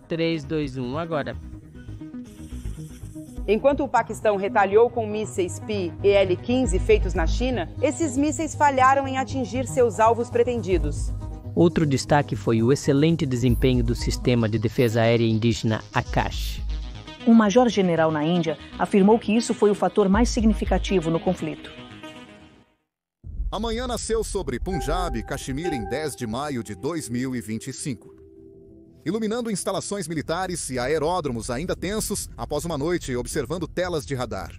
3, 2, 1, agora. Enquanto o Paquistão retaliou com mísseis Pi e L-15 feitos na China, esses mísseis falharam em atingir seus alvos pretendidos. Outro destaque foi o excelente desempenho do sistema de defesa aérea indígena Akash. Um major-general na Índia afirmou que isso foi o fator mais significativo no conflito. Amanhã nasceu sobre Punjab e Caxemira em 10 de maio de 2025. Iluminando instalações militares e aeródromos ainda tensos após uma noite observando telas de radar.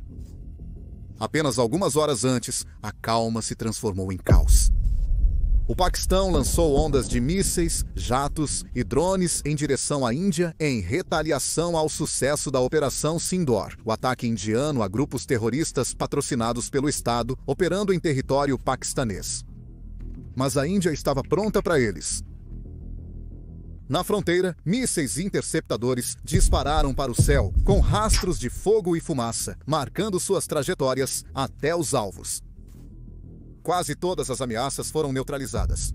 Apenas algumas horas antes, a calma se transformou em caos. O Paquistão lançou ondas de mísseis, jatos e drones em direção à Índia em retaliação ao sucesso da Operação Sindoor, o ataque indiano a grupos terroristas patrocinados pelo Estado operando em território paquistanês. Mas a Índia estava pronta para eles. Na fronteira, mísseis interceptadores dispararam para o céu com rastros de fogo e fumaça, marcando suas trajetórias até os alvos. Quase todas as ameaças foram neutralizadas.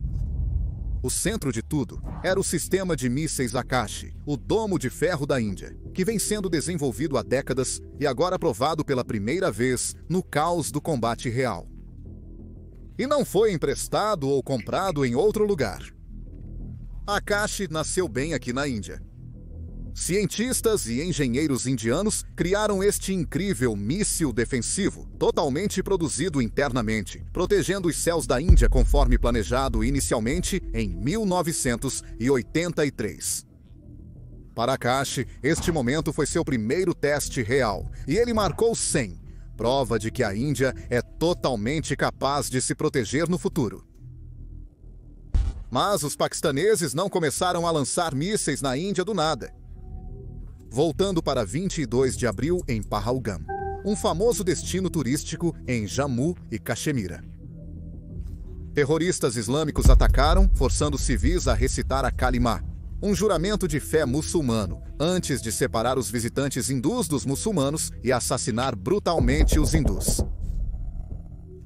O centro de tudo era o sistema de mísseis Akash, o domo de ferro da Índia, que vem sendo desenvolvido há décadas e agora provado pela primeira vez no caos do combate real. E não foi emprestado ou comprado em outro lugar. Akash nasceu bem aqui na Índia. Cientistas e engenheiros indianos criaram este incrível míssil defensivo, totalmente produzido internamente, protegendo os céus da Índia conforme planejado inicialmente em 1983. Para Akash, este momento foi seu primeiro teste real, e ele marcou 100, prova de que a Índia é totalmente capaz de se proteger no futuro. Mas os paquistaneses não começaram a lançar mísseis na Índia do nada. Voltando para 22 de abril em Pahalgam, um famoso destino turístico em Jammu e Caxemira. Terroristas islâmicos atacaram, forçando civis a recitar a Kalimá, um juramento de fé muçulmano, antes de separar os visitantes hindus dos muçulmanos e assassinar brutalmente os hindus.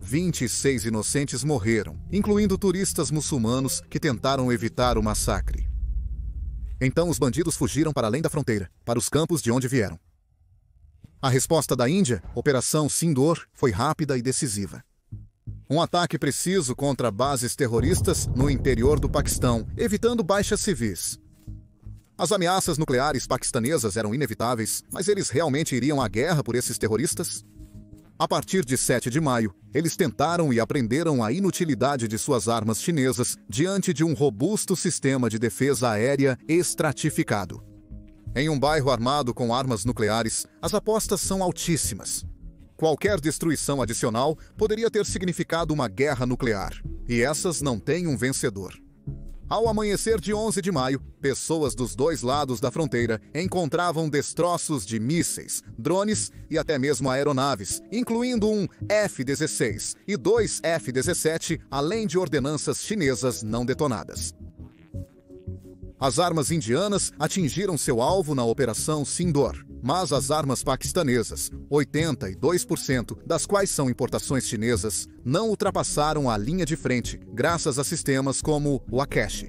26 inocentes morreram, incluindo turistas muçulmanos que tentaram evitar o massacre. Então os bandidos fugiram para além da fronteira, para os campos de onde vieram. A resposta da Índia, Operação Sindoor, foi rápida e decisiva. Um ataque preciso contra bases terroristas no interior do Paquistão, evitando baixas civis. As ameaças nucleares paquistanesas eram inevitáveis, mas eles realmente iriam à guerra por esses terroristas? A partir de 7 de maio, eles tentaram e aprenderam a inutilidade de suas armas chinesas diante de um robusto sistema de defesa aérea estratificado. Em um bairro armado com armas nucleares, as apostas são altíssimas. Qualquer destruição adicional poderia ter significado uma guerra nuclear, e essas não têm um vencedor. Ao amanhecer de 11 de maio, pessoas dos dois lados da fronteira encontravam destroços de mísseis, drones e até mesmo aeronaves, incluindo um F-16 e 2 F-17, além de ordenanças chinesas não detonadas. As armas indianas atingiram seu alvo na Operação Sindoor, mas as armas paquistanesas, 82% das quais são importações chinesas, não ultrapassaram a linha de frente, graças a sistemas como o Akash.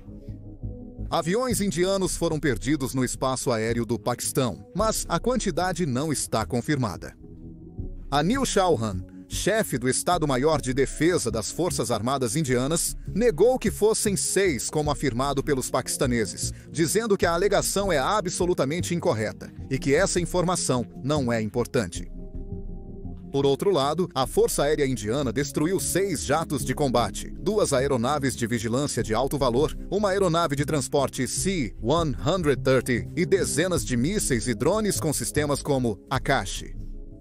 Aviões indianos foram perdidos no espaço aéreo do Paquistão, mas a quantidade não está confirmada. Anil Chauhan, chefe do Estado-Maior de Defesa das Forças Armadas Indianas, negou que fossem 6, como afirmado pelos paquistaneses, dizendo que a alegação é absolutamente incorreta e que essa informação não é importante. Por outro lado, a Força Aérea Indiana destruiu 6 jatos de combate, 2 aeronaves de vigilância de alto valor, uma aeronave de transporte C-130 e dezenas de mísseis e drones com sistemas como Akash.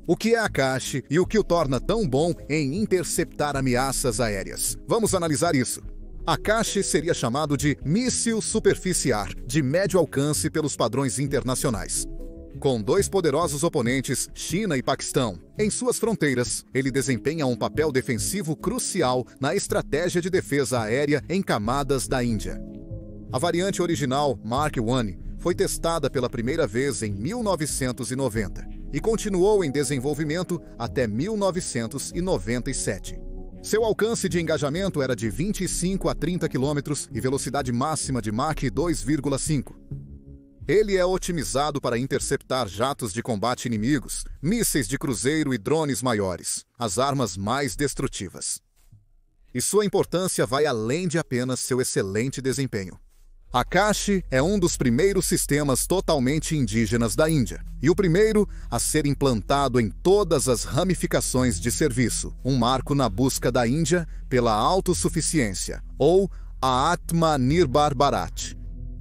O que é Akash e o que o torna tão bom em interceptar ameaças aéreas? Vamos analisar isso. Akash seria chamado de míssil superficiar, de médio alcance pelos padrões internacionais. Com 2 poderosos oponentes, China e Paquistão, em suas fronteiras, ele desempenha um papel defensivo crucial na estratégia de defesa aérea em camadas da Índia. A variante original, Mark I, foi testada pela primeira vez em 1990 e continuou em desenvolvimento até 1997. Seu alcance de engajamento era de 25 a 30 km e velocidade máxima de Mach 2,5. Ele é otimizado para interceptar jatos de combate inimigos, mísseis de cruzeiro e drones maiores, as armas mais destrutivas. E sua importância vai além de apenas seu excelente desempenho. Akashi é um dos primeiros sistemas totalmente indígenas da Índia, e o primeiro a ser implantado em todas as ramificações de serviço, um marco na busca da Índia pela autossuficiência, ou a Atmanirbhar Bharat.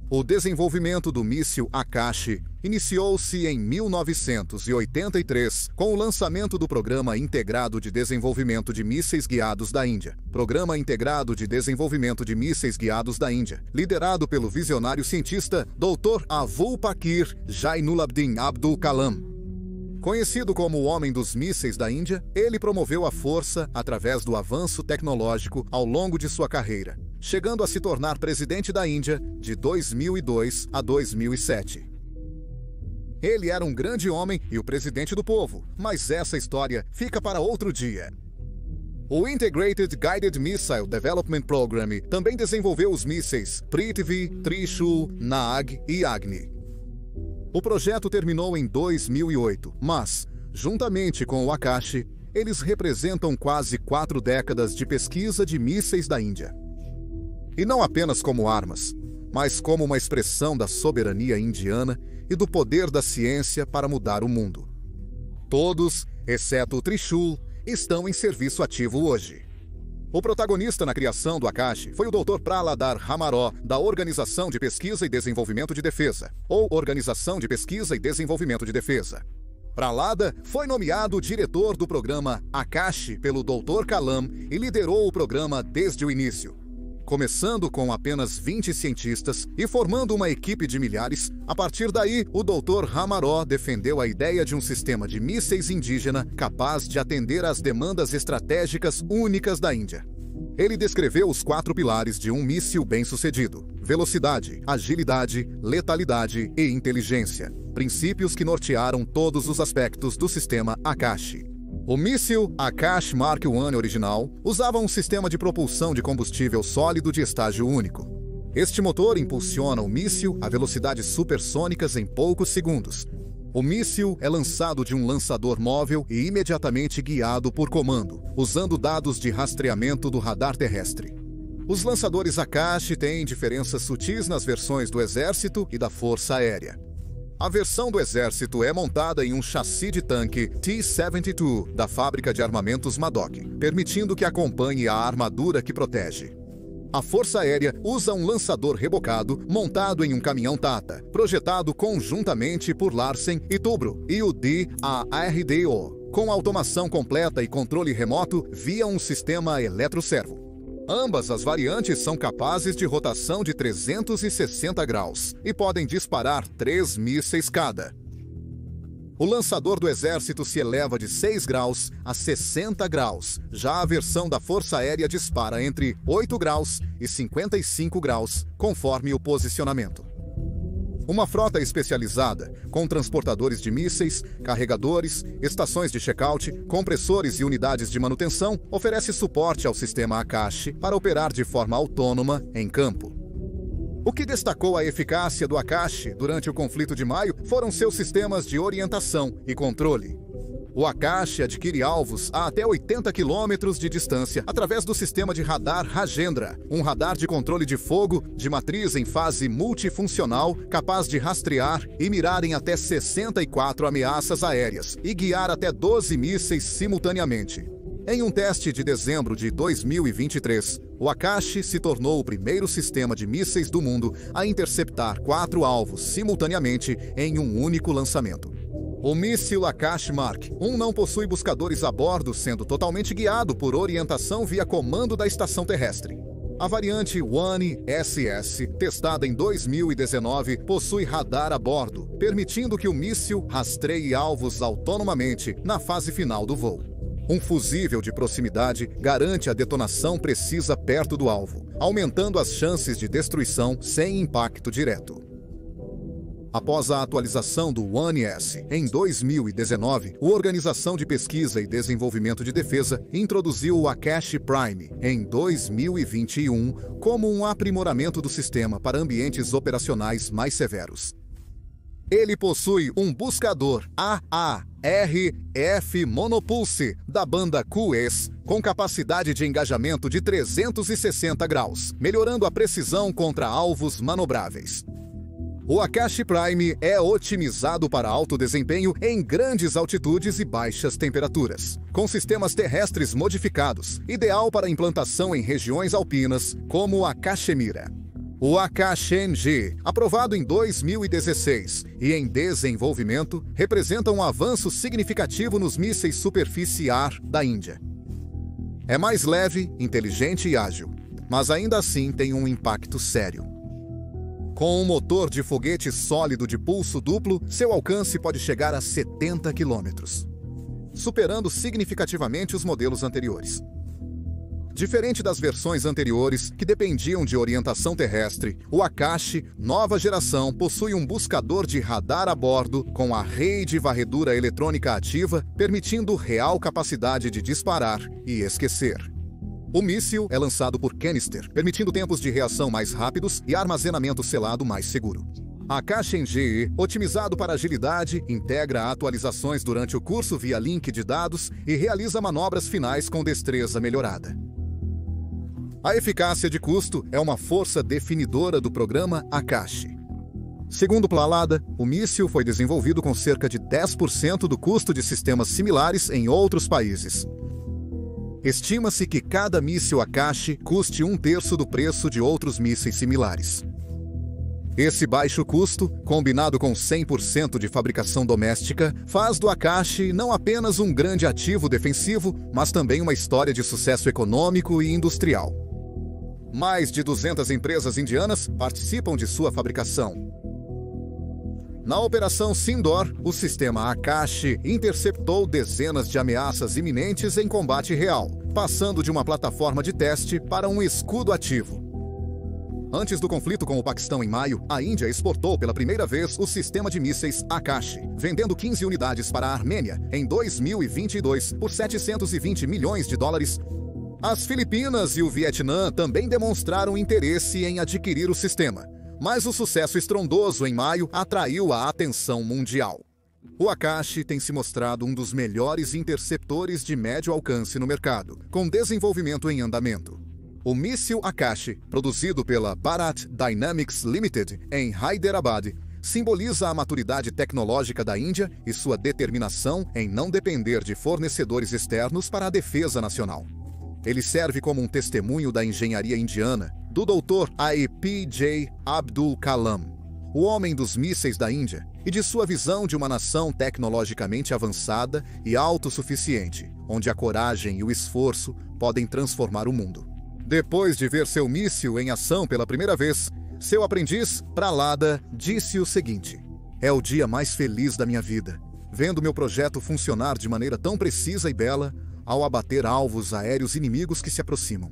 O desenvolvimento do míssil Akashi iniciou-se em 1983 com o lançamento do Programa Integrado de Desenvolvimento de Mísseis Guiados da Índia. Programa Integrado de Desenvolvimento de Mísseis Guiados da Índia, liderado pelo visionário cientista Dr. Abul Pakir Jainulabdin Abdul Kalam. Conhecido como o Homem dos Mísseis da Índia, ele promoveu a força através do avanço tecnológico ao longo de sua carreira, chegando a se tornar presidente da Índia de 2002 a 2007. Ele era um grande homem e o presidente do povo, mas essa história fica para outro dia. O Integrated Guided Missile Development Program também desenvolveu os mísseis Prithvi, Trishul, Nag e Agni. O projeto terminou em 2008, mas, juntamente com o Akashi, eles representam quase 4 décadas de pesquisa de mísseis da Índia. E não apenas como armas, mas como uma expressão da soberania indiana e do poder da ciência para mudar o mundo. Todos, exceto o Trishul, estão em serviço ativo hoje. O protagonista na criação do Akashi foi o Dr. Praladar Ramaró, da Organização de Pesquisa e Desenvolvimento de Defesa, ou Organização de Pesquisa e Desenvolvimento de Defesa. Prahlada foi nomeado diretor do programa Akashi pelo Dr. Kalam e liderou o programa desde o início. Começando com apenas 20 cientistas e formando uma equipe de milhares, a partir daí, o Dr. Ramaró defendeu a ideia de um sistema de mísseis indígena capaz de atender às demandas estratégicas únicas da Índia. Ele descreveu os 4 pilares de um míssil bem-sucedido: velocidade, agilidade, letalidade e inteligência, princípios que nortearam todos os aspectos do sistema Akashi. O míssil Akash Mark I original usava um sistema de propulsão de combustível sólido de estágio único. Este motor impulsiona o míssil a velocidades supersônicas em poucos segundos. O míssil é lançado de um lançador móvel e imediatamente guiado por comando, usando dados de rastreamento do radar terrestre. Os lançadores Akashi têm diferenças sutis nas versões do Exército e da Força Aérea. A versão do Exército é montada em um chassi de tanque T-72 da fábrica de armamentos Madok, permitindo que acompanhe a armadura que protege. A Força Aérea usa um lançador rebocado montado em um caminhão Tata, projetado conjuntamente por Larsen e Tubro, e o DARDO, com automação completa e controle remoto via um sistema eletroservo. Ambas as variantes são capazes de rotação de 360 graus e podem disparar 3 mísseis cada. O lançador do Exército se eleva de 6 graus a 60 graus. Já a versão da Força Aérea dispara entre 8 graus e 55 graus, conforme o posicionamento. Uma frota especializada, com transportadores de mísseis, carregadores, estações de check-out, compressores e unidades de manutenção, oferece suporte ao sistema Akashi para operar de forma autônoma em campo. O que destacou a eficácia do Akashi durante o conflito de maio foram seus sistemas de orientação e controle. O Akashi adquire alvos a até 80 km de distância através do sistema de radar Rajendra, um radar de controle de fogo de matriz em fase multifuncional capaz de rastrear e mirar em até 64 ameaças aéreas e guiar até 12 mísseis simultaneamente. Em um teste de dezembro de 2023, o Akashi se tornou o primeiro sistema de mísseis do mundo a interceptar 4 alvos simultaneamente em um único lançamento. O míssil Akash Mark I não possui buscadores a bordo, sendo totalmente guiado por orientação via comando da estação terrestre. A variante One-SS, testada em 2019, possui radar a bordo, permitindo que o míssil rastreie alvos autonomamente na fase final do voo. Um fusível de proximidade garante a detonação precisa perto do alvo, aumentando as chances de destruição sem impacto direto. Após a atualização do One-S, em 2019, a Organização de Pesquisa e Desenvolvimento de Defesa introduziu o Akashi Prime, em 2021, como um aprimoramento do sistema para ambientes operacionais mais severos. Ele possui um buscador AARF Monopulse da banda QS com capacidade de engajamento de 360 graus, melhorando a precisão contra alvos manobráveis. O Akashi Prime é otimizado para alto desempenho em grandes altitudes e baixas temperaturas, com sistemas terrestres modificados, ideal para implantação em regiões alpinas, como a Cachemira. O Akashi-NG, aprovado em 2016 e em desenvolvimento, representa um avanço significativo nos mísseis superfície-ar da Índia. É mais leve, inteligente e ágil, mas ainda assim tem um impacto sério. Com um motor de foguete sólido de pulso duplo, seu alcance pode chegar a 70 km, superando significativamente os modelos anteriores. Diferente das versões anteriores, que dependiam de orientação terrestre, o Akashi, nova geração, possui um buscador de radar a bordo com array de varredura eletrônica ativa, permitindo real capacidade de disparar e esquecer. O míssil é lançado por canister, permitindo tempos de reação mais rápidos e armazenamento selado mais seguro. A Akashi-NG, otimizado para agilidade, integra atualizações durante o curso via link de dados e realiza manobras finais com destreza melhorada. A eficácia de custo é uma força definidora do programa Akashi. Segundo Plhalada, o míssil foi desenvolvido com cerca de 10% do custo de sistemas similares em outros países. Estima-se que cada míssil Akashi custe 1/3 do preço de outros mísseis similares. Esse baixo custo, combinado com 100% de fabricação doméstica, faz do Akashi não apenas um grande ativo defensivo, mas também uma história de sucesso econômico e industrial. Mais de 200 empresas indianas participam de sua fabricação. Na Operação Sindoor, o sistema Akashi interceptou dezenas de ameaças iminentes em combate real, passando de uma plataforma de teste para um escudo ativo. Antes do conflito com o Paquistão em maio, a Índia exportou pela primeira vez o sistema de mísseis Akashi, vendendo 15 unidades para a Armênia em 2022 por $720 milhões. As Filipinas e o Vietnã também demonstraram interesse em adquirir o sistema, mas o sucesso estrondoso em maio atraiu a atenção mundial. O Akashi tem se mostrado um dos melhores interceptores de médio alcance no mercado, com desenvolvimento em andamento. O míssil Akashi, produzido pela Bharat Dynamics Limited em Hyderabad, simboliza a maturidade tecnológica da Índia e sua determinação em não depender de fornecedores externos para a defesa nacional. Ele serve como um testemunho da engenharia indiana, do Dr. APJ Abdul Kalam, o homem dos mísseis da Índia, e de sua visão de uma nação tecnologicamente avançada e autossuficiente, onde a coragem e o esforço podem transformar o mundo. Depois de ver seu míssil em ação pela primeira vez, seu aprendiz, Plhalada, disse o seguinte: "É o dia mais feliz da minha vida, vendo meu projeto funcionar de maneira tão precisa e bela ao abater alvos aéreos inimigos que se aproximam."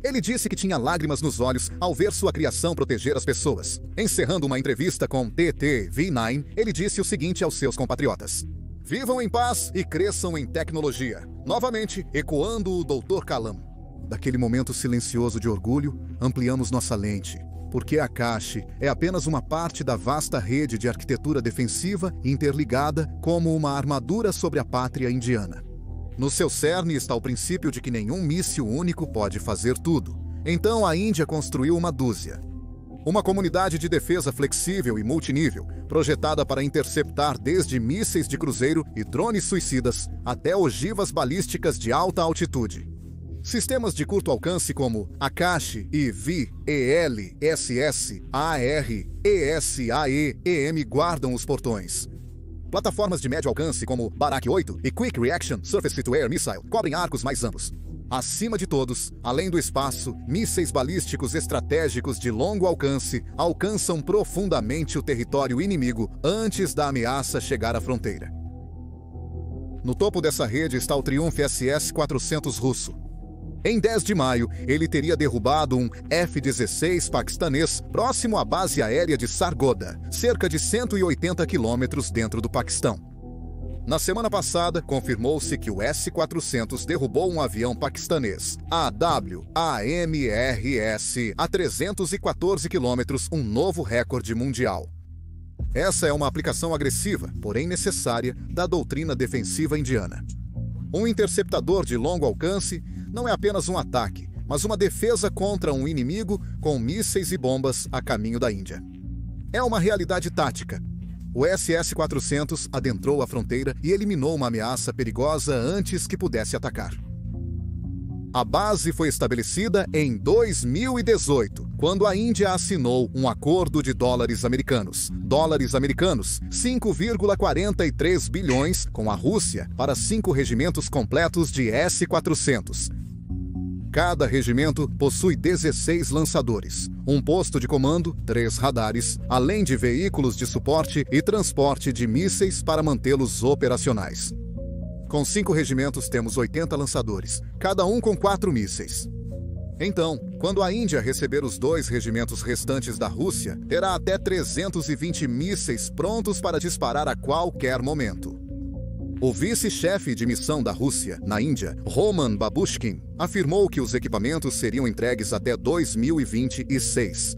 Ele disse que tinha lágrimas nos olhos ao ver sua criação proteger as pessoas. Encerrando uma entrevista com TTV9, ele disse o seguinte aos seus compatriotas: "Vivam em paz e cresçam em tecnologia." Novamente, ecoando o Dr. Kalam. Daquele momento silencioso de orgulho, ampliamos nossa lente, porque a Akashi é apenas uma parte da vasta rede de arquitetura defensiva interligada como uma armadura sobre a pátria indiana. No seu cerne está o princípio de que nenhum míssil único pode fazer tudo. Então a Índia construiu uma dúzia. Uma comunidade de defesa flexível e multinível, projetada para interceptar desde mísseis de cruzeiro e drones suicidas até ogivas balísticas de alta altitude. Sistemas de curto alcance como Akashi, IV, EL, SS, AR, ESAE, EM guardam os portões. Plataformas de médio alcance como Barak 8 e Quick Reaction Surface-to-Air Missile cobrem arcos mais amplos. Acima de todos, além do espaço, mísseis balísticos estratégicos de longo alcance alcançam profundamente o território inimigo antes da ameaça chegar à fronteira. No topo dessa rede está o Triumph SS-400 russo. Em 10 de maio, ele teria derrubado um F-16 paquistanês próximo à base aérea de Sargodha, cerca de 180 quilômetros dentro do Paquistão. Na semana passada, confirmou-se que o S-400 derrubou um avião paquistanês, AWAMRS, a 314 quilômetros, um novo recorde mundial. Essa é uma aplicação agressiva, porém necessária, da doutrina defensiva indiana. Um interceptador de longo alcance não é apenas um ataque, mas uma defesa contra um inimigo com mísseis e bombas a caminho da Índia. É uma realidade tática. O SS-400 adentrou a fronteira e eliminou uma ameaça perigosa antes que pudesse atacar. A base foi estabelecida em 2018, quando a Índia assinou um acordo de dólares americanos, 5,43 bilhões, com a Rússia para 5 regimentos completos de S-400. Cada regimento possui 16 lançadores, um posto de comando, 3 radares, além de veículos de suporte e transporte de mísseis para mantê-los operacionais. Com 5 regimentos temos 80 lançadores, cada um com 4 mísseis. Então, quando a Índia receber os 2 regimentos restantes da Rússia, terá até 320 mísseis prontos para disparar a qualquer momento. O vice-chefe de missão da Rússia, na Índia, Roman Babushkin, afirmou que os equipamentos seriam entregues até 2026.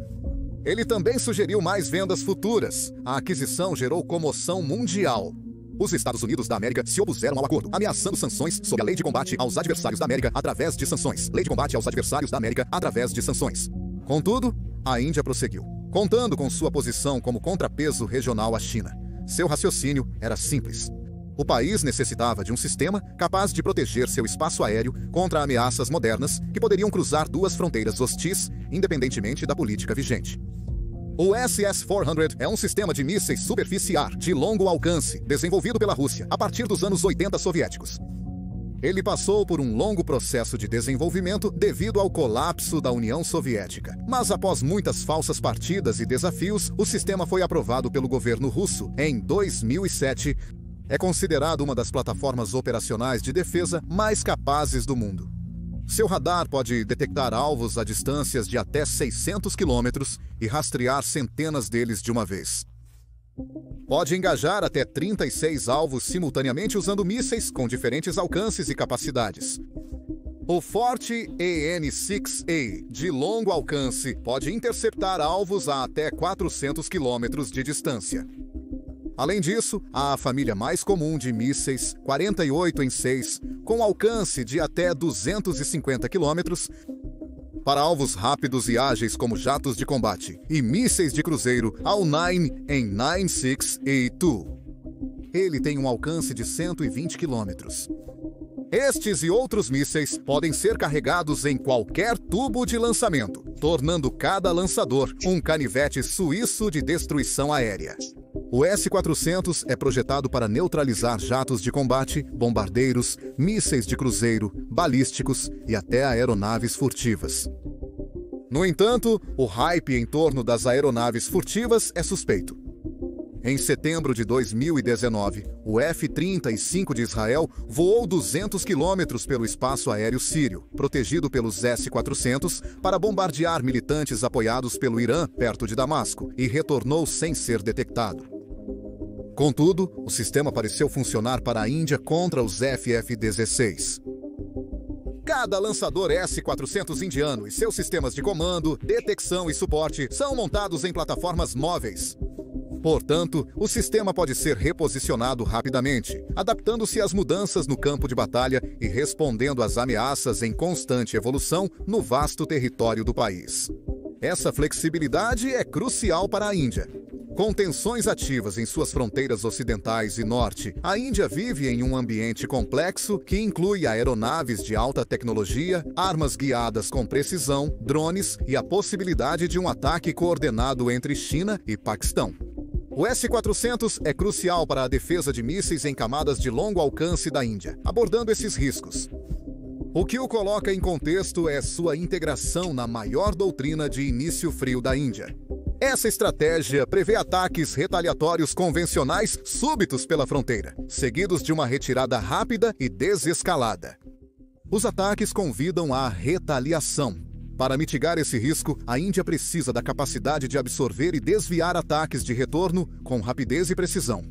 Ele também sugeriu mais vendas futuras. A aquisição gerou comoção mundial. Os Estados Unidos da América se opuseram ao acordo, ameaçando sanções sob a Lei de Combate aos Adversários da América através de sanções. Lei de Combate aos Adversários da América através de sanções. Contudo, a Índia prosseguiu, contando com sua posição como contrapeso regional à China. Seu raciocínio era simples. O país necessitava de um sistema capaz de proteger seu espaço aéreo contra ameaças modernas que poderiam cruzar 2 fronteiras hostis, independentemente da política vigente. O SS-400 é um sistema de mísseis superficiar de longo alcance, desenvolvido pela Rússia a partir dos anos 80 soviéticos. Ele passou por um longo processo de desenvolvimento devido ao colapso da União Soviética. Mas após muitas falsas partidas e desafios, o sistema foi aprovado pelo governo russo em 2007. É considerado uma das plataformas operacionais de defesa mais capazes do mundo. Seu radar pode detectar alvos a distâncias de até 600 quilômetros e rastrear centenas deles de uma vez. Pode engajar até 36 alvos simultaneamente usando mísseis com diferentes alcances e capacidades. O forte EN-6A, de longo alcance, pode interceptar alvos a até 400 quilômetros de distância. Além disso, há a família mais comum de mísseis, 48 em 6, com alcance de até 250 quilômetros, para alvos rápidos e ágeis como jatos de combate, e mísseis de cruzeiro ao 9 em 9-6A2. Ele tem um alcance de 120 quilômetros. Estes e outros mísseis podem ser carregados em qualquer tubo de lançamento, tornando cada lançador um canivete suíço de destruição aérea. O S-400 é projetado para neutralizar jatos de combate, bombardeiros, mísseis de cruzeiro, balísticos e até aeronaves furtivas. No entanto, o hype em torno das aeronaves furtivas é suspeito. Em setembro de 2019, o F-35 de Israel voou 200 quilômetros pelo espaço aéreo sírio, protegido pelos S-400, para bombardear militantes apoiados pelo Irã perto de Damasco, e retornou sem ser detectado. Contudo, o sistema pareceu funcionar para a Índia contra os FF-16. Cada lançador S-400 indiano e seus sistemas de comando, detecção e suporte são montados em plataformas móveis. Portanto, o sistema pode ser reposicionado rapidamente, adaptando-se às mudanças no campo de batalha e respondendo às ameaças em constante evolução no vasto território do país. Essa flexibilidade é crucial para a Índia. Com tensões ativas em suas fronteiras ocidentais e norte, a Índia vive em um ambiente complexo que inclui aeronaves de alta tecnologia, armas guiadas com precisão, drones e a possibilidade de um ataque coordenado entre China e Paquistão. O S-400 é crucial para a defesa de mísseis em camadas de longo alcance da Índia, abordando esses riscos. O que o coloca em contexto é sua integração na maior doutrina de início frio da Índia. Essa estratégia prevê ataques retaliatórios convencionais súbitos pela fronteira, seguidos de uma retirada rápida e desescalada. Os ataques convidam à retaliação. Para mitigar esse risco, a Índia precisa da capacidade de absorver e desviar ataques de retorno com rapidez e precisão.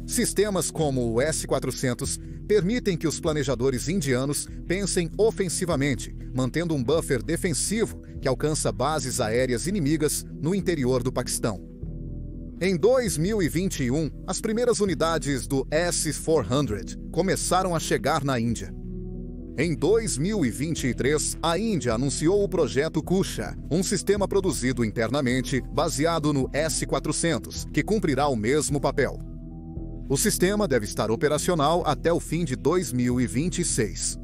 Sistemas como o S-400 permitem que os planejadores indianos pensem ofensivamente, mantendo um buffer defensivo que alcança bases aéreas inimigas no interior do Paquistão. Em 2021, as primeiras unidades do S-400 começaram a chegar na Índia. Em 2023, a Índia anunciou o projeto Kusha, um sistema produzido internamente baseado no S-400, que cumprirá o mesmo papel. O sistema deve estar operacional até o fim de 2026.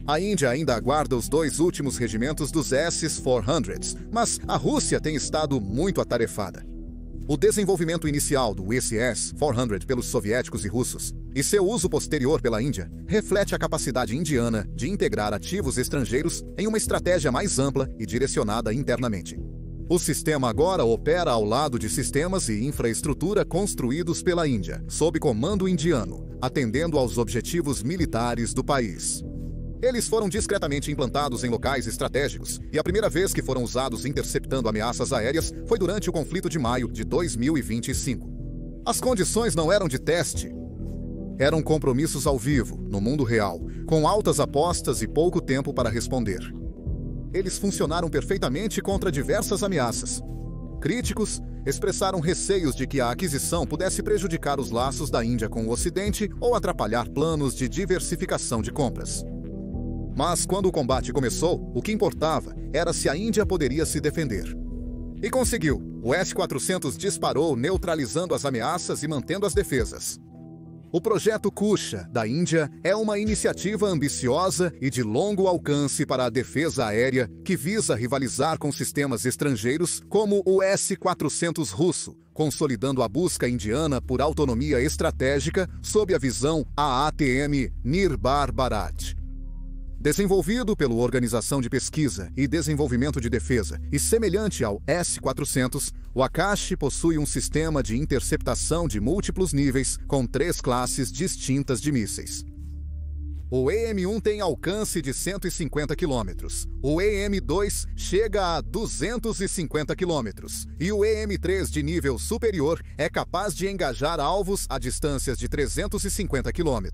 A Índia ainda aguarda os 2 últimos regimentos dos S-400, mas a Rússia tem estado muito atarefada. O desenvolvimento inicial do SS-400 pelos soviéticos e russos e seu uso posterior pela Índia reflete a capacidade indiana de integrar ativos estrangeiros em uma estratégia mais ampla e direcionada internamente. O sistema agora opera ao lado de sistemas e infraestrutura construídos pela Índia, sob comando indiano, atendendo aos objetivos militares do país. Eles foram discretamente implantados em locais estratégicos e a primeira vez que foram usados interceptando ameaças aéreas foi durante o conflito de maio de 2025. As condições não eram de teste. Eram compromissos ao vivo, no mundo real, com altas apostas e pouco tempo para responder. Eles funcionaram perfeitamente contra diversas ameaças. Críticos expressaram receios de que a aquisição pudesse prejudicar os laços da Índia com o Ocidente ou atrapalhar planos de diversificação de compras. Mas quando o combate começou, o que importava era se a Índia poderia se defender. E conseguiu. O S-400 disparou, neutralizando as ameaças e mantendo as defesas. O projeto Kusha, da Índia, é uma iniciativa ambiciosa e de longo alcance para a defesa aérea que visa rivalizar com sistemas estrangeiros como o S-400 russo, consolidando a busca indiana por autonomia estratégica sob a visão AATM Nirbhar Bharat. Desenvolvido pela Organização de Pesquisa e Desenvolvimento de Defesa e semelhante ao S-400, o Akash possui um sistema de interceptação de múltiplos níveis com 3 classes distintas de mísseis. O EM-1 tem alcance de 150 km, o EM-2 chega a 250 km e o EM-3 de nível superior é capaz de engajar alvos a distâncias de 350 km.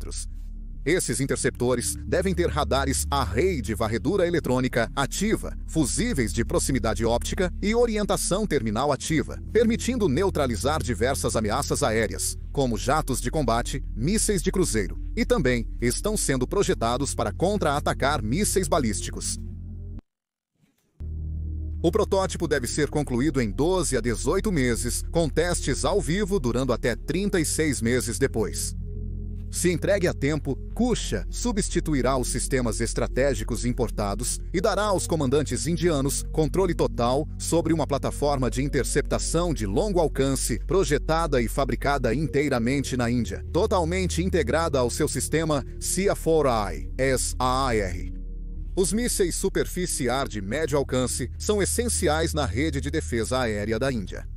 Esses interceptores devem ter radares array de varredura eletrônica ativa, fusíveis de proximidade óptica e orientação terminal ativa, permitindo neutralizar diversas ameaças aéreas, como jatos de combate, mísseis de cruzeiro, e também estão sendo projetados para contra-atacar mísseis balísticos. O protótipo deve ser concluído em 12 a 18 meses, com testes ao vivo durando até 36 meses depois. Se entregue a tempo, Kusha substituirá os sistemas estratégicos importados e dará aos comandantes indianos controle total sobre uma plataforma de interceptação de longo alcance projetada e fabricada inteiramente na Índia, totalmente integrada ao seu sistema SIA-4I, SAR. Os mísseis superficiar de médio alcance são essenciais na rede de defesa aérea da Índia.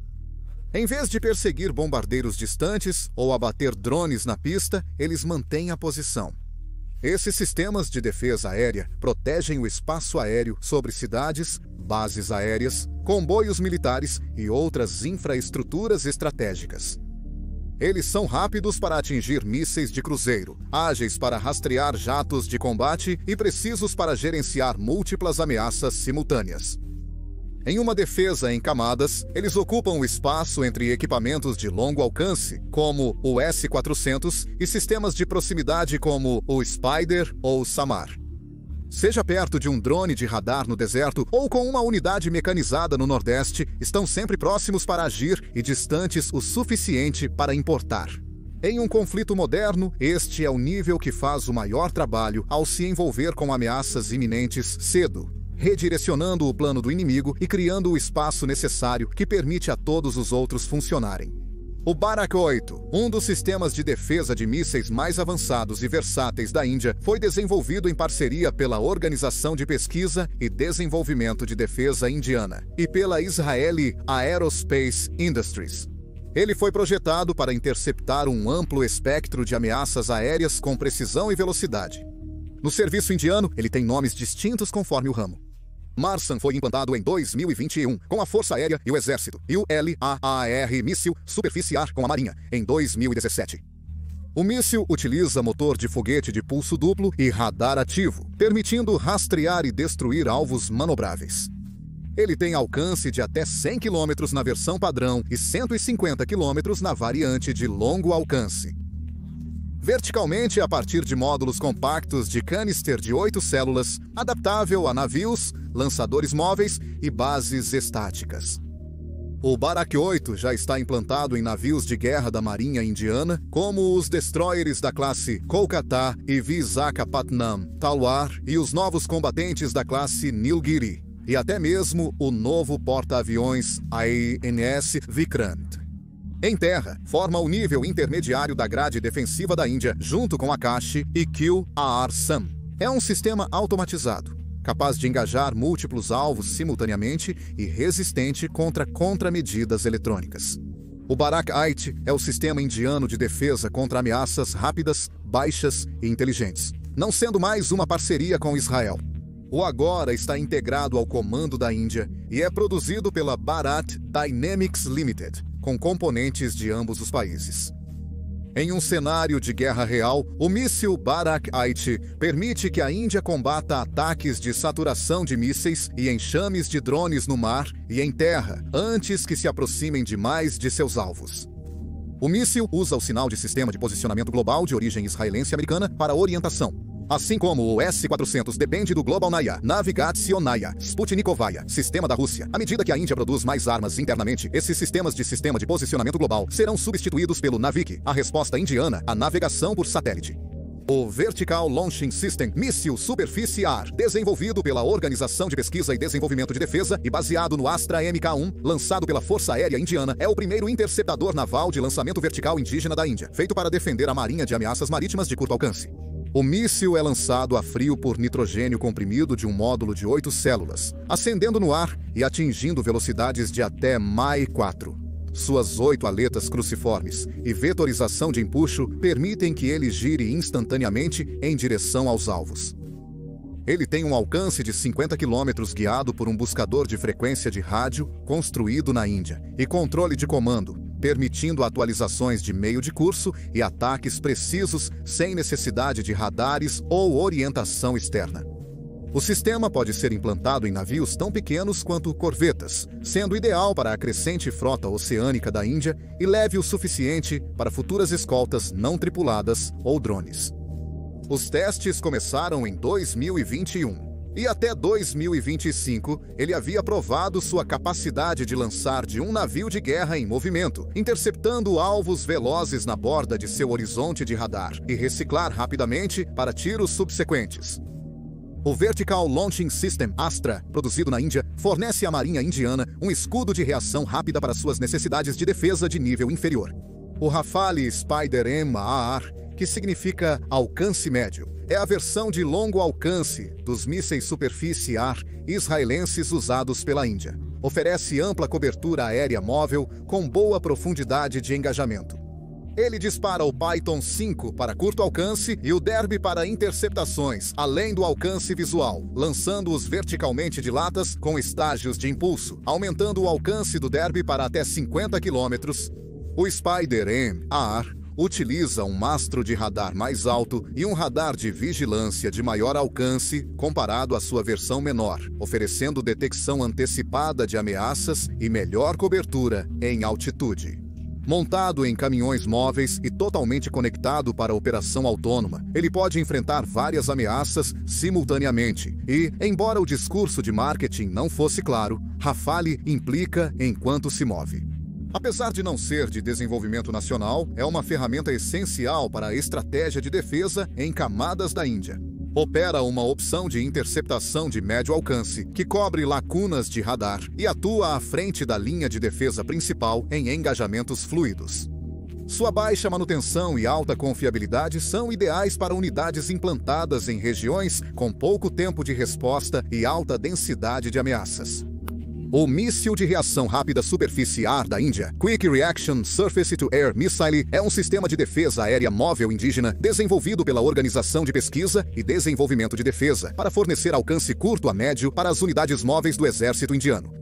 Em vez de perseguir bombardeiros distantes ou abater drones na pista, eles mantêm a posição. Esses sistemas de defesa aérea protegem o espaço aéreo sobre cidades, bases aéreas, comboios militares e outras infraestruturas estratégicas. Eles são rápidos para atingir mísseis de cruzeiro, ágeis para rastrear jatos de combate e precisos para gerenciar múltiplas ameaças simultâneas. Em uma defesa em camadas, eles ocupam o espaço entre equipamentos de longo alcance, como o S-400, e sistemas de proximidade como o Spider ou o Samar. Seja perto de um drone de radar no deserto ou com uma unidade mecanizada no Nordeste, estão sempre próximos para agir e distantes o suficiente para importar. Em um conflito moderno, este é o nível que faz o maior trabalho ao se envolver com ameaças iminentes cedo, redirecionando o plano do inimigo e criando o espaço necessário que permite a todos os outros funcionarem. O Barak 8, um dos sistemas de defesa de mísseis mais avançados e versáteis da Índia, foi desenvolvido em parceria pela Organização de Pesquisa e Desenvolvimento de Defesa Indiana e pela Israeli Aerospace Industries. Ele foi projetado para interceptar um amplo espectro de ameaças aéreas com precisão e velocidade. No serviço indiano, ele tem nomes distintos conforme o ramo. Marsan foi implantado em 2021 com a Força Aérea e o Exército, e o LAAR míssil superficiar com a Marinha, em 2017. O míssil utiliza motor de foguete de pulso duplo e radar ativo, permitindo rastrear e destruir alvos manobráveis. Ele tem alcance de até 100 km na versão padrão e 150 km na variante de longo alcance. Verticalmente a partir de módulos compactos de canister de 8 células, adaptável a navios, lançadores móveis e bases estáticas. O Barak 8 já está implantado em navios de guerra da Marinha Indiana, como os destroyers da classe Kolkata e Visakhapatnam, Talwar e os novos combatentes da classe Nilgiri, e até mesmo o novo porta-aviões INS Vikrant. Em terra, forma o nível intermediário da grade defensiva da Índia, junto com Akashi e Qar-Sam. É um sistema automatizado, capaz de engajar múltiplos alvos simultaneamente e resistente contra contramedidas eletrônicas. O Barak 8 é o sistema indiano de defesa contra ameaças rápidas, baixas e inteligentes, não sendo mais uma parceria com Israel. O agora está integrado ao comando da Índia e é produzido pela Bharat Dynamics Limited, com componentes de ambos os países. Em um cenário de guerra real, o míssil Barak 8 permite que a Índia combata ataques de saturação de mísseis e enxames de drones no mar e em terra, antes que se aproximem demais de seus alvos. O míssil usa o sinal de sistema de posicionamento global de origem israelense e americana para orientação. Assim como o S-400 depende do Global Naya, Navigationaya, Sputnikovaya, sistema da Rússia. À medida que a Índia produz mais armas internamente, esses sistemas de sistema de posicionamento global serão substituídos pelo Navik, a resposta indiana à navegação por satélite. O Vertical Launching System, míssil superfície-ar, desenvolvido pela Organização de Pesquisa e Desenvolvimento de Defesa e baseado no Astra Mk-1, lançado pela Força Aérea Indiana, é o primeiro interceptador naval de lançamento vertical indígena da Índia, feito para defender a marinha de ameaças marítimas de curto alcance. O míssil é lançado a frio por nitrogênio comprimido de um módulo de 8 células, ascendendo no ar e atingindo velocidades de até Mach 4. Suas 8 aletas cruciformes e vetorização de empuxo permitem que ele gire instantaneamente em direção aos alvos. Ele tem um alcance de 50 km guiado por um buscador de frequência de rádio construído na Índia e controle de comando, permitindo atualizações de meio de curso e ataques precisos sem necessidade de radares ou orientação externa. O sistema pode ser implantado em navios tão pequenos quanto corvetas, sendo ideal para a crescente frota oceânica da Índia e leve o suficiente para futuras escoltas não tripuladas ou drones. Os testes começaram em 2021. E até 2025, ele havia provado sua capacidade de lançar de um navio de guerra em movimento, interceptando alvos velozes na borda de seu horizonte de radar e reciclar rapidamente para tiros subsequentes. O Vertical Launching System Astra, produzido na Índia, fornece à Marinha Indiana um escudo de reação rápida para suas necessidades de defesa de nível inferior. O Rafale Spider-M-AR, que significa alcance médio, é a versão de longo alcance dos mísseis superfície-ar israelenses usados pela Índia. Oferece ampla cobertura aérea móvel com boa profundidade de engajamento. Ele dispara o Python 5 para curto alcance e o Derby para interceptações, além do alcance visual, lançando-os verticalmente de latas com estágios de impulso, aumentando o alcance do Derby para até 50 km. O Spider-M-AR utiliza um mastro de radar mais alto e um radar de vigilância de maior alcance comparado à sua versão menor, oferecendo detecção antecipada de ameaças e melhor cobertura em altitude. Montado em caminhões móveis e totalmente conectado para operação autônoma, ele pode enfrentar várias ameaças simultaneamente e, embora o discurso de marketing não fosse claro, Rafale implica enquanto se move. Apesar de não ser de desenvolvimento nacional, é uma ferramenta essencial para a estratégia de defesa em camadas da Índia. Opera uma opção de interceptação de médio alcance, que cobre lacunas de radar e atua à frente da linha de defesa principal em engajamentos fluidos. Sua baixa manutenção e alta confiabilidade são ideais para unidades implantadas em regiões com pouco tempo de resposta e alta densidade de ameaças. O míssil de reação rápida superfície-ar da Índia, Quick Reaction Surface-to-Air Missile, é um sistema de defesa aérea móvel indígena desenvolvido pela Organização de Pesquisa e Desenvolvimento de Defesa para fornecer alcance curto a médio para as unidades móveis do exército indiano.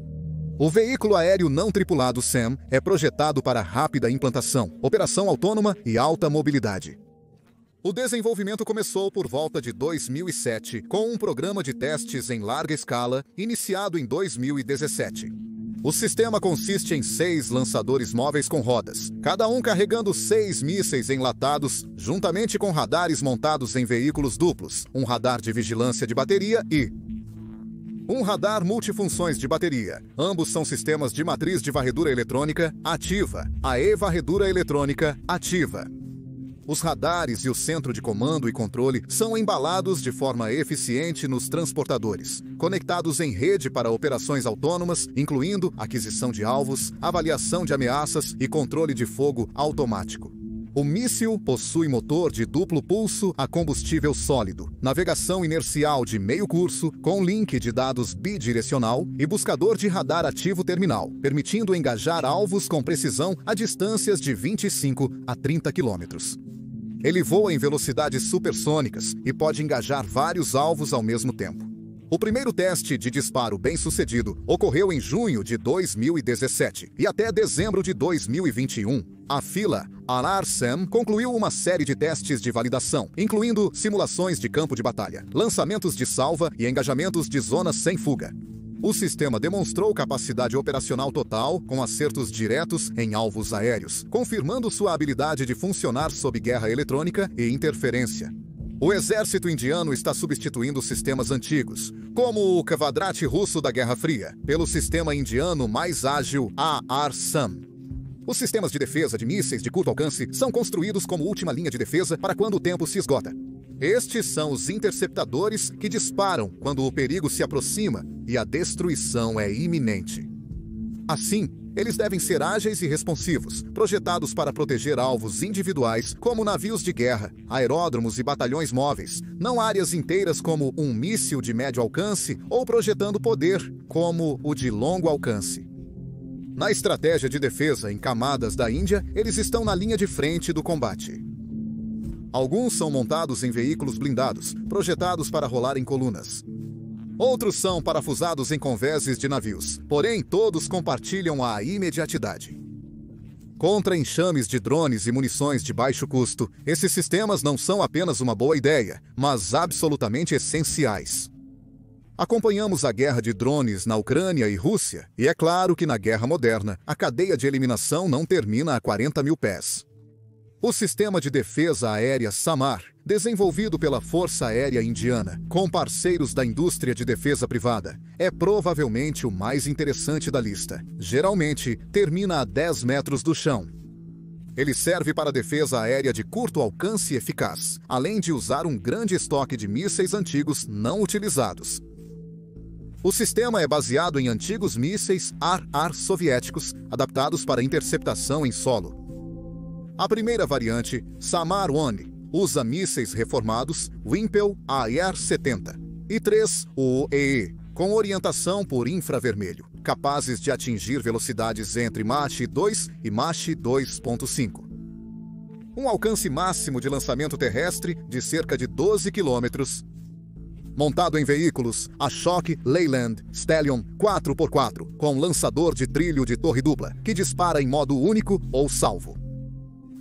O veículo aéreo não tripulado SAM é projetado para rápida implantação, operação autônoma e alta mobilidade. O desenvolvimento começou por volta de 2007, com um programa de testes em larga escala, iniciado em 2017. O sistema consiste em 6 lançadores móveis com rodas, cada um carregando 6 mísseis enlatados, juntamente com radares montados em veículos duplos, um radar de vigilância de bateria e um radar multifunções de bateria. Ambos são sistemas de matriz de varredura eletrônica ativa, a e-varredura eletrônica ativa. Os radares e o centro de comando e controle são embalados de forma eficiente nos transportadores, conectados em rede para operações autônomas, incluindo aquisição de alvos, avaliação de ameaças e controle de fogo automático. O míssil possui motor de duplo pulso a combustível sólido, navegação inercial de meio curso com link de dados bidirecional e buscador de radar ativo terminal, permitindo engajar alvos com precisão a distâncias de 25 a 30 quilômetros. Ele voa em velocidades supersônicas e pode engajar vários alvos ao mesmo tempo. O primeiro teste de disparo bem-sucedido ocorreu em junho de 2017 e até dezembro de 2021. A fila AR-SAM concluiu uma série de testes de validação, incluindo simulações de campo de batalha, lançamentos de salva e engajamentos de zonas sem fuga. O sistema demonstrou capacidade operacional total, com acertos diretos em alvos aéreos, confirmando sua habilidade de funcionar sob guerra eletrônica e interferência. O exército indiano está substituindo sistemas antigos, como o Kvadrat russo da Guerra Fria, pelo sistema indiano mais ágil AR-SAM. Os sistemas de defesa de mísseis de curto alcance são construídos como última linha de defesa para quando o tempo se esgota. Estes são os interceptadores que disparam quando o perigo se aproxima e a destruição é iminente. Assim, eles devem ser ágeis e responsivos, projetados para proteger alvos individuais, como navios de guerra, aeródromos e batalhões móveis, não áreas inteiras como um míssil de médio alcance ou projetando poder, como o de longo alcance. Na estratégia de defesa em camadas da Índia, eles estão na linha de frente do combate. Alguns são montados em veículos blindados, projetados para rolar em colunas. Outros são parafusados em convéses de navios, porém todos compartilham a imediatidade. Contra enxames de drones e munições de baixo custo, esses sistemas não são apenas uma boa ideia, mas absolutamente essenciais. Acompanhamos a guerra de drones na Ucrânia e Rússia, e é claro que na guerra moderna, a cadeia de eliminação não termina a 40 mil pés. O sistema de defesa aérea SAMAR, desenvolvido pela Força Aérea Indiana, com parceiros da indústria de defesa privada, é provavelmente o mais interessante da lista. Geralmente, termina a 10 metros do chão. Ele serve para defesa aérea de curto alcance eficaz, além de usar um grande estoque de mísseis antigos não utilizados. O sistema é baseado em antigos mísseis AR soviéticos, adaptados para interceptação em solo. A primeira variante, SAMAR-1, usa mísseis reformados Wimpel AR-70 e 3 UEE, com orientação por infravermelho, capazes de atingir velocidades entre Mach 2 e Mach 2.5. Um alcance máximo de lançamento terrestre de cerca de 12 km. Montado em veículos, a Shock Leyland Stallion 4x4, com lançador de trilho de torre dupla, que dispara em modo único ou salvo.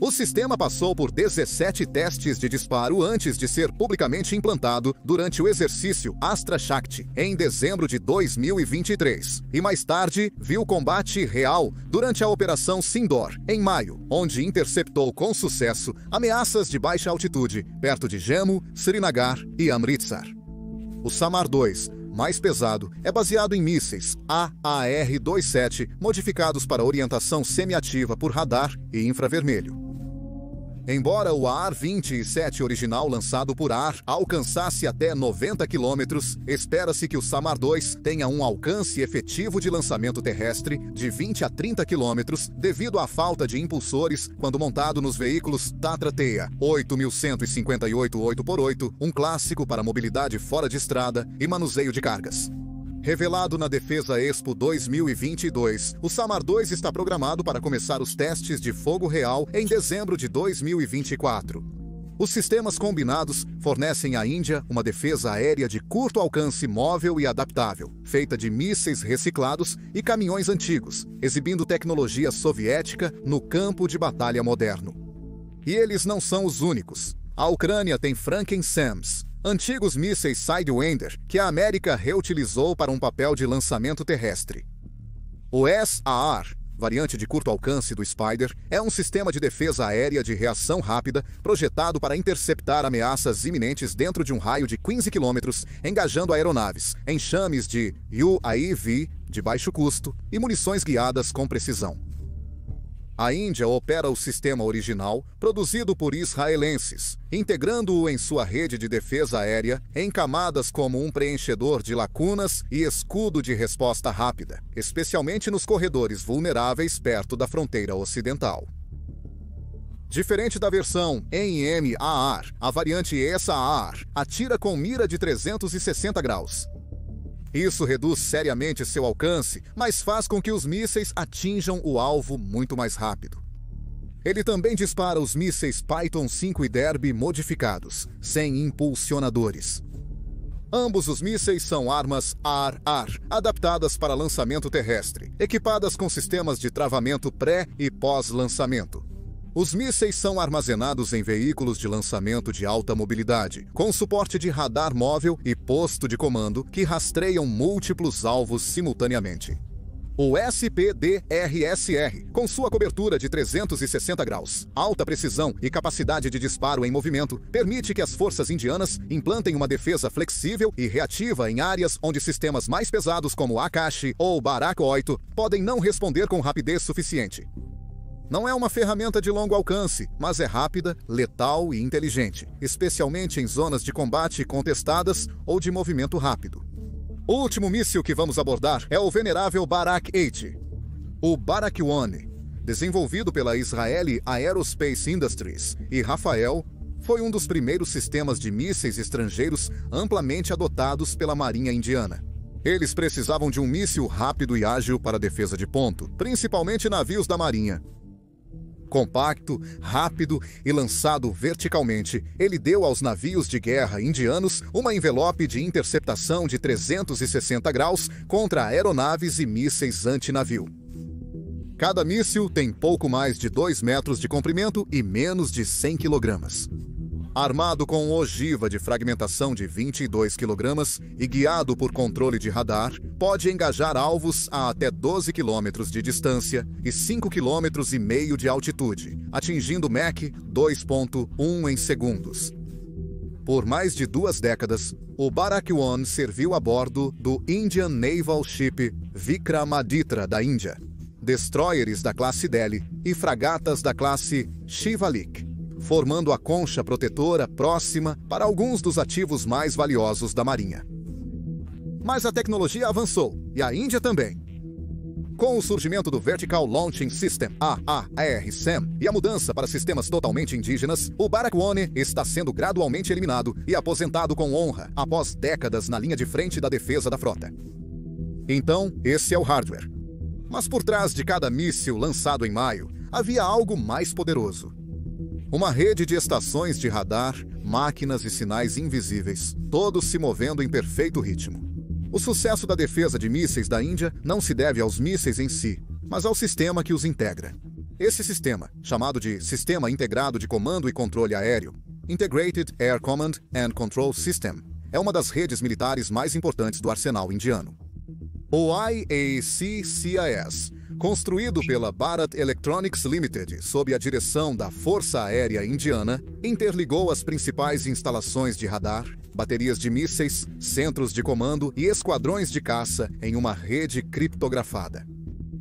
O sistema passou por 17 testes de disparo antes de ser publicamente implantado durante o exercício Astra Shakti, em dezembro de 2023, e mais tarde viu combate real durante a Operação Sindor, em maio, onde interceptou com sucesso ameaças de baixa altitude perto de Jammu, Srinagar e Amritsar. O SAMAR-2, mais pesado, é baseado em mísseis AAR-27 modificados para orientação semiativa por radar e infravermelho. Embora o AR-27 original lançado por ar alcançasse até 90 km, espera-se que o SAMAR-2 tenha um alcance efetivo de lançamento terrestre de 20 a 30 km devido à falta de impulsores quando montado nos veículos Tatra Teia 8158 8x8, um clássico para mobilidade fora de estrada e manuseio de cargas. Revelado na Defesa Expo 2022, o SAMAR-2 está programado para começar os testes de fogo real em dezembro de 2024. Os sistemas combinados fornecem à Índia uma defesa aérea de curto alcance móvel e adaptável, feita de mísseis reciclados e caminhões antigos, exibindo tecnologia soviética no campo de batalha moderno. E eles não são os únicos. A Ucrânia tem Franken-SAMs, antigos mísseis Sidewinder que a América reutilizou para um papel de lançamento terrestre. O SAR, variante de curto alcance do Spider, é um sistema de defesa aérea de reação rápida projetado para interceptar ameaças iminentes dentro de um raio de 15 km, engajando aeronaves, enxames de UAV de baixo custo e munições guiadas com precisão. A Índia opera o sistema original, produzido por israelenses, integrando-o em sua rede de defesa aérea em camadas como um preenchedor de lacunas e escudo de resposta rápida, especialmente nos corredores vulneráveis perto da fronteira ocidental. Diferente da versão NMAR, a variante SAR atira com mira de 360 graus. Isso reduz seriamente seu alcance, mas faz com que os mísseis atinjam o alvo muito mais rápido. Ele também dispara os mísseis Python 5 e Derby modificados, sem impulsionadores. Ambos os mísseis são armas AR-AR, adaptadas para lançamento terrestre, equipadas com sistemas de travamento pré- e pós-lançamento. Os mísseis são armazenados em veículos de lançamento de alta mobilidade, com suporte de radar móvel e posto de comando que rastreiam múltiplos alvos simultaneamente. O SPDRSR, com sua cobertura de 360 graus, alta precisão e capacidade de disparo em movimento, permite que as forças indianas implantem uma defesa flexível e reativa em áreas onde sistemas mais pesados como Akash ou Barak 8 podem não responder com rapidez suficiente. Não é uma ferramenta de longo alcance, mas é rápida, letal e inteligente, especialmente em zonas de combate contestadas ou de movimento rápido. O último míssil que vamos abordar é o venerável Barak 8. O Barak 1, desenvolvido pela Israeli Aerospace Industries e Rafael, foi um dos primeiros sistemas de mísseis estrangeiros amplamente adotados pela Marinha Indiana. Eles precisavam de um míssil rápido e ágil para defesa de ponto, principalmente navios da Marinha. Compacto, rápido e lançado verticalmente, ele deu aos navios de guerra indianos uma envelope de interceptação de 360 graus contra aeronaves e mísseis antinavio. Cada míssil tem pouco mais de 2 metros de comprimento e menos de 100 kg. Armado com ogiva de fragmentação de 22 kg e guiado por controle de radar, pode engajar alvos a até 12 km de distância e 5,5 km de altitude, atingindo Mach 2.1 em segundos. Por mais de 2 décadas, o Barak 1 serviu a bordo do Indian Naval Ship Vikramaditra da Índia, destroyers da classe Delhi e fragatas da classe Shivalik, formando a concha protetora próxima para alguns dos ativos mais valiosos da Marinha. Mas a tecnologia avançou, e a Índia também. Com o surgimento do Vertical Launching System, AAR-SAM, e a mudança para sistemas totalmente indígenas, o Barak 1 está sendo gradualmente eliminado e aposentado com honra, após décadas na linha de frente da defesa da frota. Então, esse é o hardware. Mas por trás de cada míssil lançado em maio, havia algo mais poderoso. Uma rede de estações de radar, máquinas e sinais invisíveis, todos se movendo em perfeito ritmo. O sucesso da defesa de mísseis da Índia não se deve aos mísseis em si, mas ao sistema que os integra. Esse sistema, chamado de Sistema Integrado de Comando e Controle Aéreo, Integrated Air Command and Control System, é uma das redes militares mais importantes do arsenal indiano. O IACCIS, construído pela Bharat Electronics Limited sob a direção da Força Aérea Indiana, interligou as principais instalações de radar, baterias de mísseis, centros de comando e esquadrões de caça em uma rede criptografada.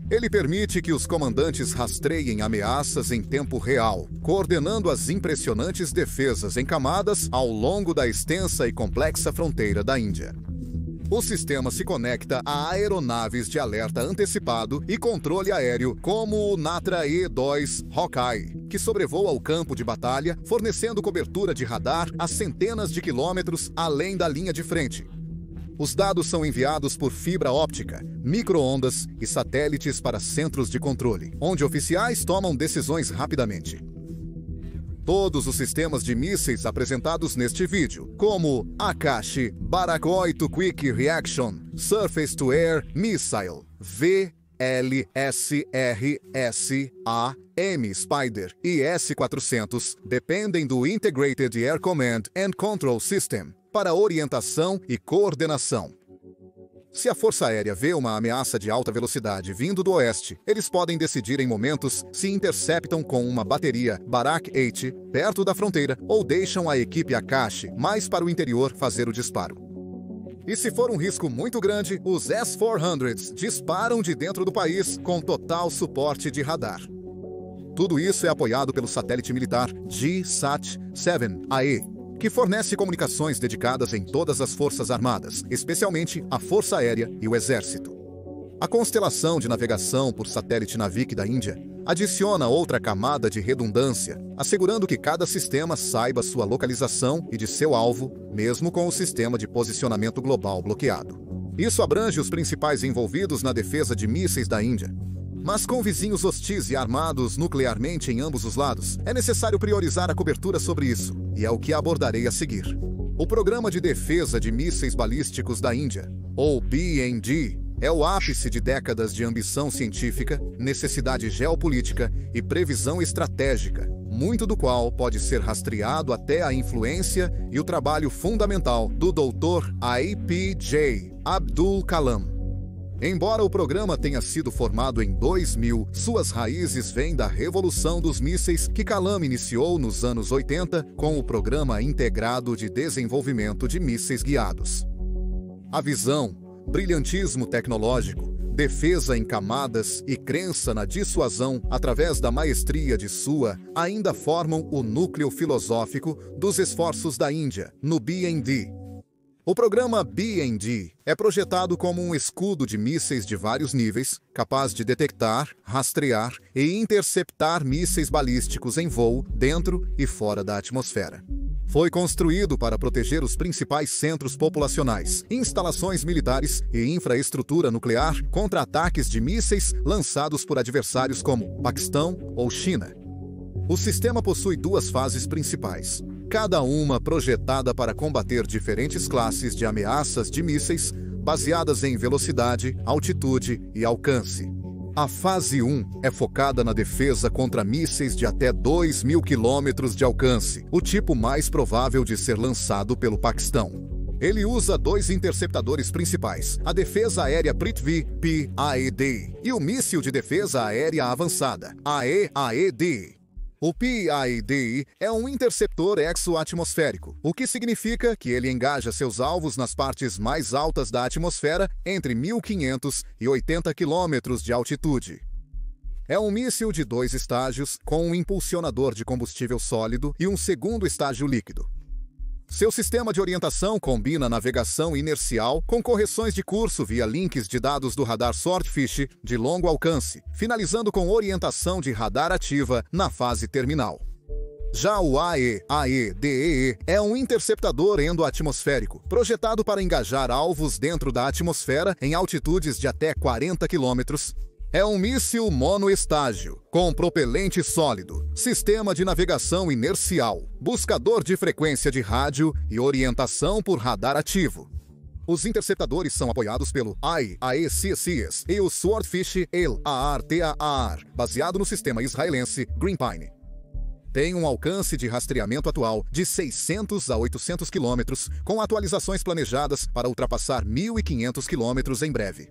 Ele permite que os comandantes rastreiem ameaças em tempo real, coordenando as impressionantes defesas em camadas ao longo da extensa e complexa fronteira da Índia. O sistema se conecta a aeronaves de alerta antecipado e controle aéreo, como o Natra E-2 Hawkeye, que sobrevoa o campo de batalha, fornecendo cobertura de radar a centenas de quilômetros além da linha de frente. Os dados são enviados por fibra óptica, micro-ondas e satélites para centros de controle, onde oficiais tomam decisões rapidamente. Todos os sistemas de mísseis apresentados neste vídeo, como Akash, Barak 8 Quick Reaction, Surface to Air Missile, LSRS-AM Spider e S-400 dependem do Integrated Air Command and Control System para orientação e coordenação. Se a Força Aérea vê uma ameaça de alta velocidade vindo do oeste, eles podem decidir em momentos se interceptam com uma bateria Barak-8 perto da fronteira ou deixam a equipe Akashi mais para o interior fazer o disparo. E se for um risco muito grande, os S-400s disparam de dentro do país com total suporte de radar. Tudo isso é apoiado pelo satélite militar GSAT-7AE, que fornece comunicações dedicadas em todas as forças armadas, especialmente a Força Aérea e o Exército. A constelação de navegação por satélite Navik da Índia adiciona outra camada de redundância, assegurando que cada sistema saiba sua localização e de seu alvo, mesmo com o sistema de posicionamento global bloqueado. Isso abrange os principais envolvidos na defesa de mísseis da Índia. Mas com vizinhos hostis e armados nuclearmente em ambos os lados, é necessário priorizar a cobertura sobre isso, e é o que abordarei a seguir. O Programa de Defesa de Mísseis Balísticos da Índia, ou BND, é o ápice de décadas de ambição científica, necessidade geopolítica e previsão estratégica, muito do qual pode ser rastreado até a influência e o trabalho fundamental do Dr. APJ Abdul Kalam. Embora o programa tenha sido formado em 2000, suas raízes vêm da revolução dos mísseis que Kalam iniciou nos anos 80 com o Programa Integrado de Desenvolvimento de Mísseis Guiados. A visão, brilhantismo tecnológico, defesa em camadas e crença na dissuasão através da maestria de sua ainda formam o núcleo filosófico dos esforços da Índia no BND. O programa BND é projetado como um escudo de mísseis de vários níveis, capaz de detectar, rastrear e interceptar mísseis balísticos em voo dentro e fora da atmosfera. Foi construído para proteger os principais centros populacionais, instalações militares e infraestrutura nuclear contra ataques de mísseis lançados por adversários como Paquistão ou China. O sistema possui duas fases principais, cada uma projetada para combater diferentes classes de ameaças de mísseis, baseadas em velocidade, altitude e alcance. A fase 1 é focada na defesa contra mísseis de até 2.000 km de alcance, o tipo mais provável de ser lançado pelo Paquistão. Ele usa dois interceptadores principais, a Defesa Aérea Prithvi, PAED, e o Míssil de Defesa Aérea Avançada, AEAD. O PAED é um interceptor exoatmosférico, o que significa que ele engaja seus alvos nas partes mais altas da atmosfera entre 1.500 e 80 km de altitude. É um míssil de 2 estágios, com um impulsionador de combustível sólido e um segundo estágio líquido. Seu sistema de orientação combina navegação inercial com correções de curso via links de dados do radar Swordfish de longo alcance, finalizando com orientação de radar ativa na fase terminal. Já o AEAD é um interceptador endoatmosférico, projetado para engajar alvos dentro da atmosfera em altitudes de até 40 km. É um míssil monoestágio, com propelente sólido, sistema de navegação inercial, buscador de frequência de rádio e orientação por radar ativo. Os interceptadores são apoiados pelo AECCS e o Swordfish LARTAR, baseado no sistema israelense Green-Pine. Tem um alcance de rastreamento atual de 600 a 800 km, com atualizações planejadas para ultrapassar 1.500 km em breve.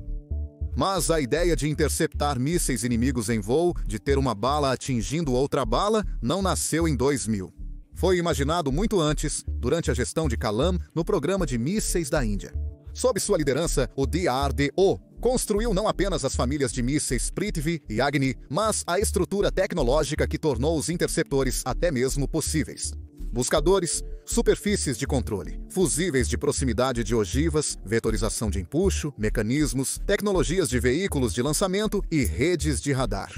Mas a ideia de interceptar mísseis inimigos em voo, de ter uma bala atingindo outra bala, não nasceu em 2000. Foi imaginado muito antes, durante a gestão de Kalam, no Programa de Mísseis da Índia. Sob sua liderança, o DRDO construiu não apenas as famílias de mísseis Prithvi e Agni, mas a estrutura tecnológica que tornou os interceptores até mesmo possíveis. Buscadores, superfícies de controle, fusíveis de proximidade de ogivas, vetorização de empuxo, mecanismos, tecnologias de veículos de lançamento e redes de radar.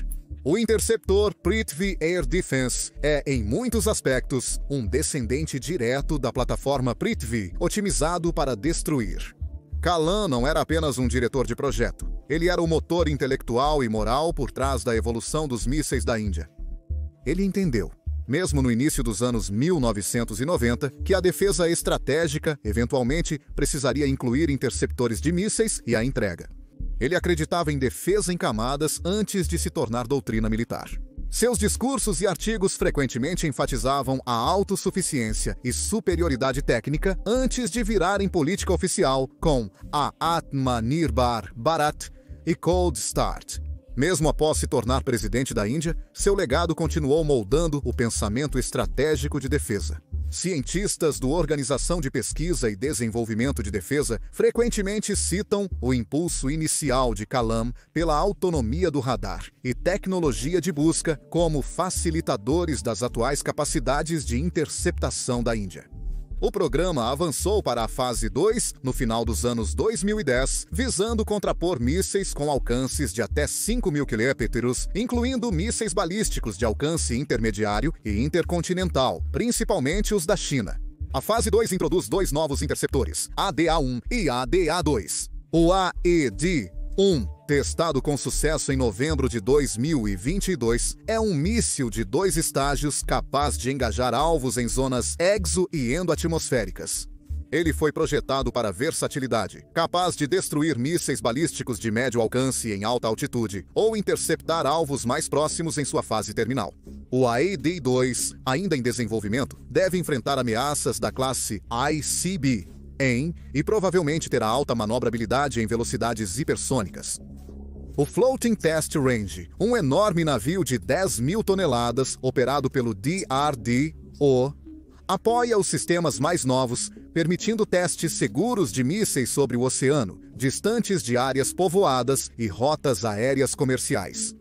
O interceptor Prithvi Air Defense é, em muitos aspectos, um descendente direto da plataforma Prithvi, otimizado para destruir. Kalam não era apenas um diretor de projeto. Ele era o motor intelectual e moral por trás da evolução dos mísseis da Índia. Ele entendeu, mesmo no início dos anos 1990, que a defesa estratégica, eventualmente, precisaria incluir interceptores de mísseis e a entrega. Ele acreditava em defesa em camadas antes de se tornar doutrina militar. Seus discursos e artigos frequentemente enfatizavam a autossuficiência e superioridade técnica antes de virarem política oficial com a Atmanirbhar Bharat e Cold Start. Mesmo após se tornar presidente da Índia, seu legado continuou moldando o pensamento estratégico de defesa. Cientistas da Organização de Pesquisa e Desenvolvimento de Defesa frequentemente citam o impulso inicial de Kalam pela autonomia do radar e tecnologia de busca como facilitadores das atuais capacidades de interceptação da Índia. O programa avançou para a fase 2 no final dos anos 2010, visando contrapor mísseis com alcances de até 5.000 km, incluindo mísseis balísticos de alcance intermediário e intercontinental, principalmente os da China. A fase 2 introduz 2 novos interceptores, ADA-1 e ADA-2. O AED-1, testado com sucesso em novembro de 2022, é um míssil de 2 estágios capaz de engajar alvos em zonas exo- e endoatmosféricas. Ele foi projetado para versatilidade, capaz de destruir mísseis balísticos de médio alcance em alta altitude ou interceptar alvos mais próximos em sua fase terminal. O AED-2, ainda em desenvolvimento, deve enfrentar ameaças da classe ICB, e provavelmente terá alta manobrabilidade em velocidades hipersônicas. O Floating Test Range, um enorme navio de 10.000 toneladas operado pelo DRDO, apoia os sistemas mais novos, permitindo testes seguros de mísseis sobre o oceano, distantes de áreas povoadas e rotas aéreas comerciais.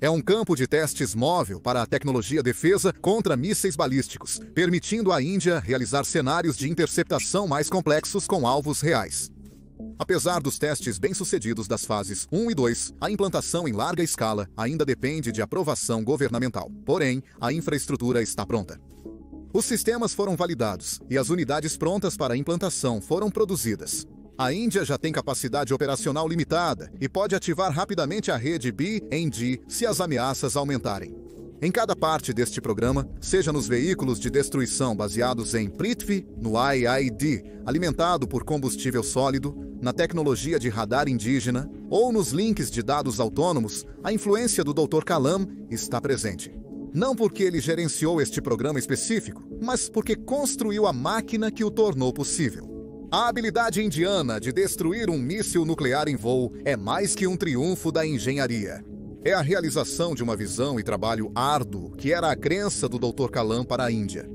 É um campo de testes móvel para a tecnologia defesa contra mísseis balísticos, permitindo à Índia realizar cenários de interceptação mais complexos com alvos reais. Apesar dos testes bem-sucedidos das fases 1 e 2, a implantação em larga escala ainda depende de aprovação governamental. Porém, a infraestrutura está pronta. Os sistemas foram validados e as unidades prontas para a implantação foram produzidas. A Índia já tem capacidade operacional limitada e pode ativar rapidamente a rede BND se as ameaças aumentarem. Em cada parte deste programa, seja nos veículos de destruição baseados em Prithvi, no IID, alimentado por combustível sólido, na tecnologia de radar indígena, ou nos links de dados autônomos, a influência do Dr. Kalam está presente. Não porque ele gerenciou este programa específico, mas porque construiu a máquina que o tornou possível. A habilidade indiana de destruir um míssil nuclear em voo é mais que um triunfo da engenharia. É a realização de uma visão e trabalho árduo que era a crença do Dr. Kalam para a Índia.